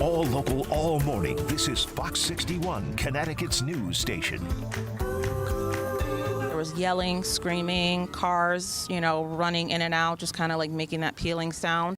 All local, all morning. This is Fox 61, Connecticut's news station. There was yelling, screaming, cars, running in and out, just kind of like making that peeling sound.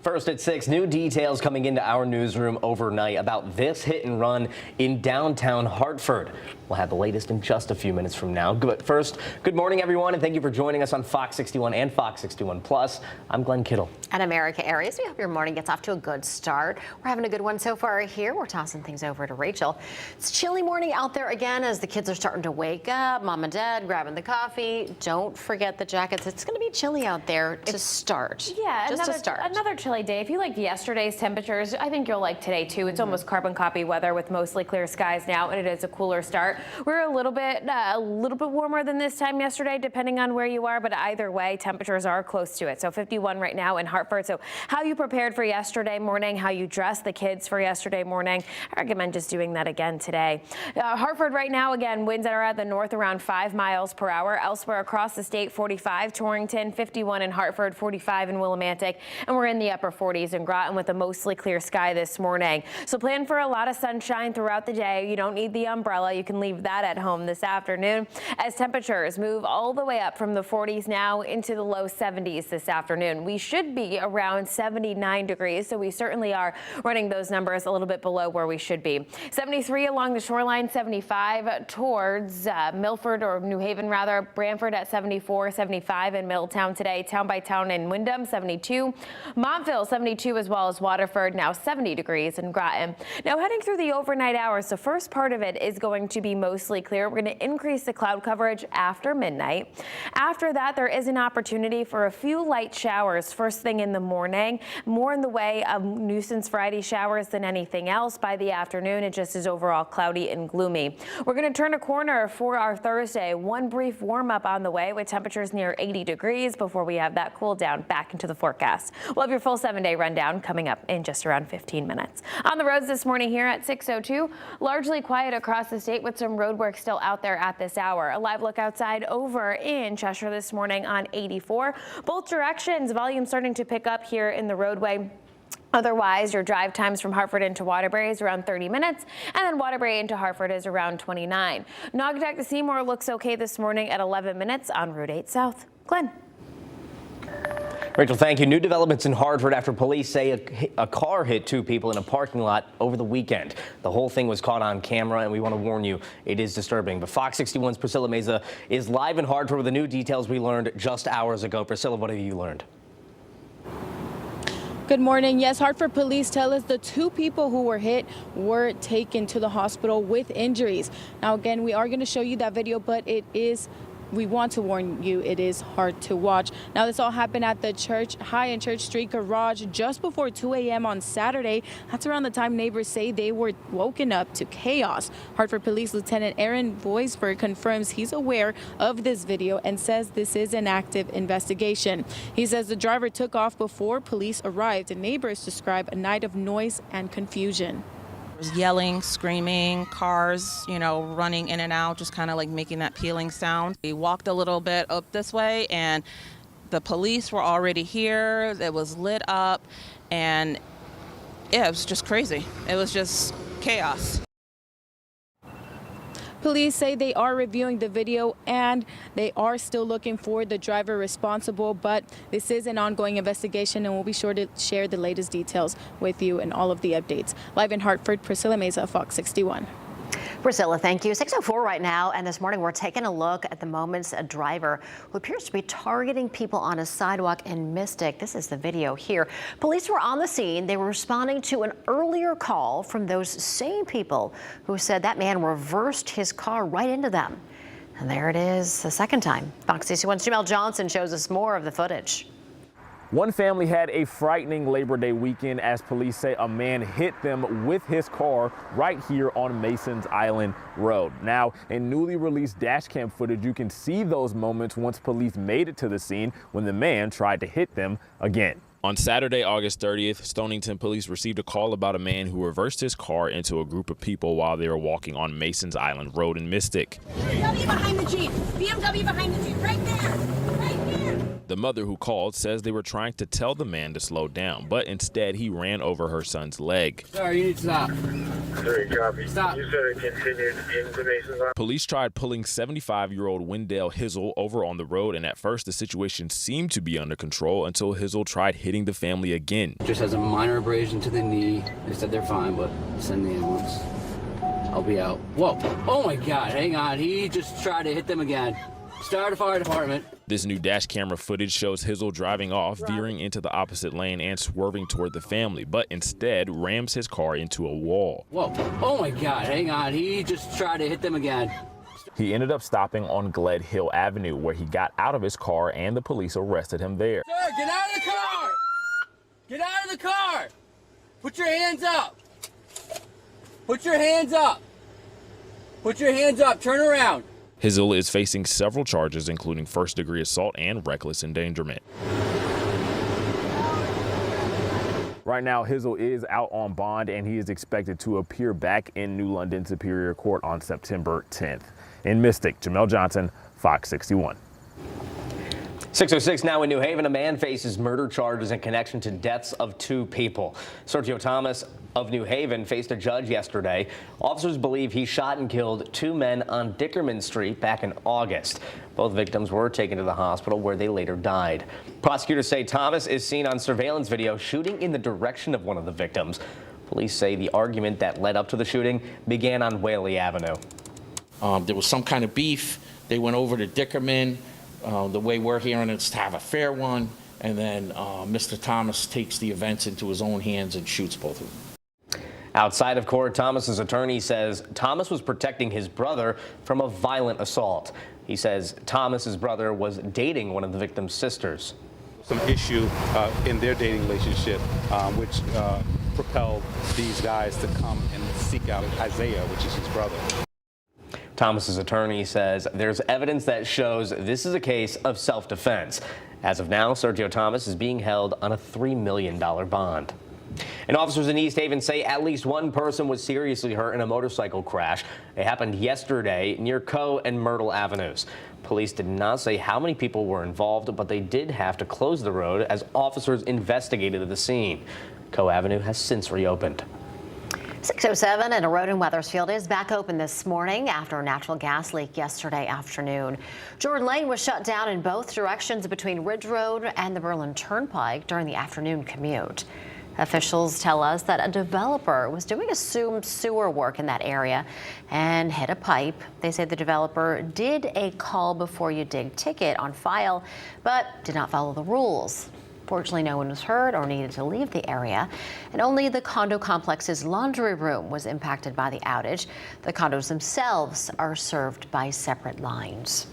First at 6, new details coming into our newsroom overnight about this hit and run in downtown Hartford. We'll have the latest in just a few minutes from now. But first, good morning, everyone, and thank you for joining us on Fox 61 and Fox 61 Plus. I'm Glenn Kittle. And America Aries, we hope your morning gets off to a good start. We're having a good one so far here. We're tossing things over to Rachel. It's a chilly morning out there again as the kids are starting to wake up. Mom and Dad grabbing the coffee. Don't forget the jackets. It's going to be chilly out there to start. Yeah, just to start. Another chilly day. If you liked yesterday's temperatures, I think you'll like today too. It's almost carbon copy weather with mostly clear skies now, and it is a cooler start. We're a little bit warmer than this time yesterday, depending on where you are, but either way, temperatures are close to it. So 51 right now in Hartford. So how you prepared for yesterday morning, how you dressed the kids for yesterday morning, I recommend just doing that again today. Hartford right now, again, winds that are at the north around 5 miles per hour. Elsewhere across the state, 45 Torrington, 51 in Hartford, 45 in Willimantic, and we're in the upper 40s in Groton with a mostly clear sky this morning. So plan for a lot of sunshine throughout the day. You don't need the umbrella. You can leave that at home this afternoon as temperatures move all the way up from the 40s now into the low 70s this afternoon. We should be around 79 degrees, so we certainly are running those numbers a little bit below where we should be. 73 along the shoreline, 75 towards Milford or New Haven rather, Branford at 74, 75 in Middletown today, Town by Town in Wyndham 72, Montville 72 as well as Waterford, now 70 degrees in Groton. Now heading through the overnight hours, the first part of it is going to be mostly clear. We're going to increase the cloud coverage after midnight. After that, there is an opportunity for a few light showers first thing in the morning, more in the way of nuisance Friday showers than anything else. By the afternoon, it just is overall cloudy and gloomy. We're going to turn a corner for our Thursday. One brief warm up on the way with temperatures near 80 degrees before we have that cool down back into the forecast. We'll have your full 7-day rundown coming up in just around 15 minutes. On the roads this morning here at 6:02, largely quiet across the state with some road work still out there at this hour. A live look outside over in Cheshire this morning on 84. Both directions, volume starting to pick up here in the roadway. Otherwise, your drive times from Hartford into Waterbury is around 30 minutes, and then Waterbury into Hartford is around 29. Naugatuck to Seymour looks okay this morning at 11 minutes on Route 8 South. Glenn. Rachel, thank you. New developments in Hartford after police say a car hit 2 people in a parking lot over the weekend. The whole thing was caught on camera, and we want to warn you, it is disturbing. But Fox 61's Priscilla Meza is live in Hartford with the new details we learned just hours ago. Priscilla, what have you learned? Good morning. Yes, Hartford police tell us the 2 people who were hit were taken to the hospital with injuries. Now, again, we are going to show you that video, but we want to warn you, it is hard to watch. Now, this all happened at the High and Church Street garage just before 2 a.m. on Saturday. That's around the time neighbors say they were woken up to chaos. Hartford Police Lieutenant Aaron Voisberg confirms he's aware of this video and says this is an active investigation. He says the driver took off before police arrived, and neighbors describe a night of noise and confusion. Yelling, screaming, cars, running in and out, just kind of like making that peeling sound. We walked a little bit up this way and the police were already here. It was lit up and yeah, it was just crazy. It was just chaos. Police say they are reviewing the video and they are still looking for the driver responsible, but this is an ongoing investigation and we'll be sure to share the latest details with you and all of the updates. Live in Hartford, Priscilla Meza, Fox 61. Priscilla, thank you. 6:04 right now, and this morning we're taking a look at the moments a driver who appears to be targeting people on a sidewalk in Mystic. This is the video here. Police were on the scene. They were responding to an earlier call from those same people who said that man reversed his car right into them. And there it is the second time. Fox 61's Jamel Johnson shows us more of the footage. One family had a frightening Labor Day weekend as police say a man hit them with his car right here on Masons Island Road. Now, in newly released dash cam footage, you can see those moments once police made it to the scene when the man tried to hit them again. On Saturday, August 30th, Stonington police received a call about a man who reversed his car into a group of people while they were walking on Masons Island Road in Mystic. BMW behind the Jeep. BMW behind the Jeep, right there. Right there. The mother who called says they were trying to tell the man to slow down, but instead he ran over her son's leg. Sorry, you need to stop. Sorry, copy. Stop. You said it continued into Mason's Island. Police tried pulling 75-year-old Wendell Hizzle over on the road, and at first the situation seemed to be under control until Hizzle tried hitting the family again. Just has a minor abrasion to the knee. They said they're fine, but send the ambulance. I'll be out. Whoa. Oh my God, hang on. He just tried to hit them again. Start the fire department. This new dash camera footage shows Hizzle driving off, veering into the opposite lane and swerving toward the family, but instead rams his car into a wall. Whoa. Oh my God, hang on. He just tried to hit them again. He ended up stopping on Gled Hill Avenue, where he got out of his car and the police arrested him there. Sir, get out of the car! Get out of the car! Put your hands up! Put your hands up! Put your hands up! Turn around! Hizzle is facing several charges, including first-degree assault and reckless endangerment. Right now, Hizzle is out on bond, and he is expected to appear back in New London Superior Court on September 10th. In Mystic, Jamel Johnson, Fox 61. 6:06 now in New Haven. A man faces murder charges in connection to deaths of 2 people. Sergio Thomas of New Haven faced a judge yesterday. Officers believe he shot and killed 2 men on Dickerman Street back in August. Both victims were taken to the hospital where they later died. Prosecutors say Thomas is seen on surveillance video shooting in the direction of one of the victims. Police say the argument that led up to the shooting began on Whaley Avenue. There was some kind of beef. They went over to Dickerman. The way we're hearing it's to have a fair one, and then Mr. Thomas takes the events into his own hands and shoots both of them. Outside of court, Thomas's attorney says Thomas was protecting his brother from a violent assault. He says Thomas's brother was dating one of the victim's sisters. Some issue in their dating relationship, which propelled these guys to come and seek out Isaiah, which is his brother. Thomas's attorney says there's evidence that shows this is a case of self-defense. As of now, Sergio Thomas is being held on a $3 million bond. And officers in East Haven say at least 1 person was seriously hurt in a motorcycle crash. It happened yesterday near Coe and Myrtle Avenues. Police did not say how many people were involved, but they did have to close the road as officers investigated the scene. Coe Avenue has since reopened. 6:07 and a road in Wethersfield is back open this morning after a natural gas leak yesterday afternoon. Jordan Lane was shut down in both directions between Ridge Road and the Berlin Turnpike during the afternoon commute. Officials tell us that a developer was doing assumed sewer work in that area and hit a pipe. They say the developer did a call before you dig ticket on file, but did not follow the rules. Fortunately, no one was hurt or needed to leave the area, and only the condo complex's laundry room was impacted by the outage. The condos themselves are served by separate lines.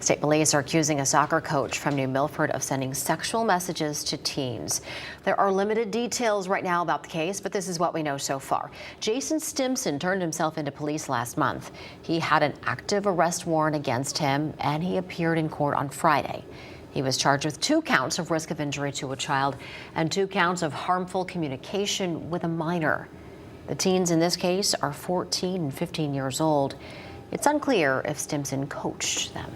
State police are accusing a soccer coach from New Milford of sending sexual messages to teens. There are limited details right now about the case, but this is what we know so far. Jason Stimson turned himself into police last month. He had an active arrest warrant against him, and he appeared in court on Friday. He was charged with 2 counts of risk of injury to a child and 2 counts of harmful communication with a minor. The teens in this case are 14 and 15 years old. It's unclear if Stimson coached them.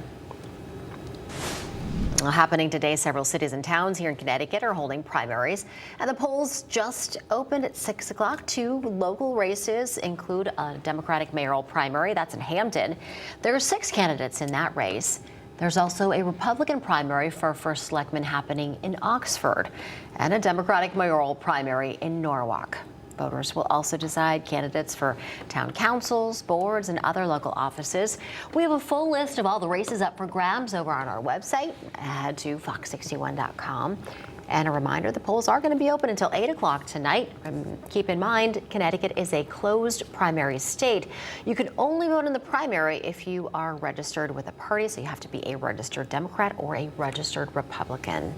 Happening today, several cities and towns here in Connecticut are holding primaries, and the polls just opened at 6 o'clock. 2 local races include a Democratic mayoral primary. That's in Hampton. There are 6 candidates in that race. There's also a Republican primary for first selectman happening in Oxford and a Democratic mayoral primary in Norwalk. Voters will also decide candidates for town councils, boards, and other local offices. We have a full list of all the races up for grabs over on our website. Head to fox61.com. And a reminder, the polls are going to be open until 8 o'clock tonight. Keep in mind, Connecticut is a closed primary state. You can only vote in the primary if you are registered with a party, so you have to be a registered Democrat or a registered Republican.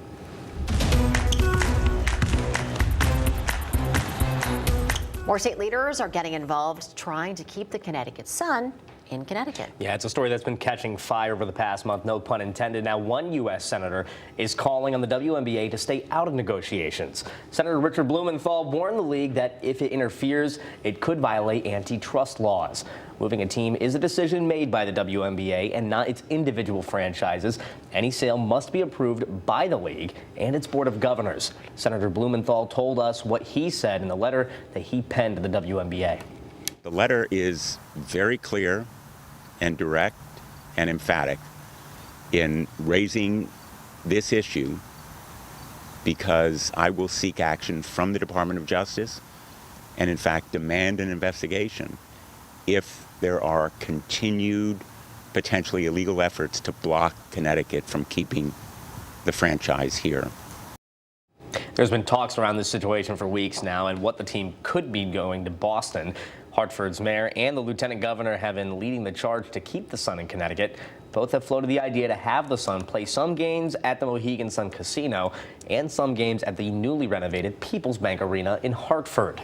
More state leaders are getting involved trying to keep the Connecticut sun in Connecticut. Yeah, it's a story that's been catching fire over the past month, no pun intended. Now, one U.S. senator is calling on the WNBA to stay out of negotiations. Senator Richard Blumenthal warned the league that if it interferes, it could violate antitrust laws. Moving a team is a decision made by the WNBA and not its individual franchises. Any sale must be approved by the league and its board of governors. Senator Blumenthal told us what he said in the letter that he penned to the WNBA. The letter is very clear and direct and emphatic in raising this issue because I will seek action from the Department of Justice and, in fact, demand an investigation if there are continued, potentially illegal efforts to block Connecticut from keeping the franchise here. There's been talks around this situation for weeks now and what the team could be going to Boston. Hartford's mayor and the lieutenant governor have been leading the charge to keep the Sun in Connecticut. Both have floated the idea to have the Sun play some games at the Mohegan Sun Casino and some games at the newly renovated People's Bank Arena in Hartford.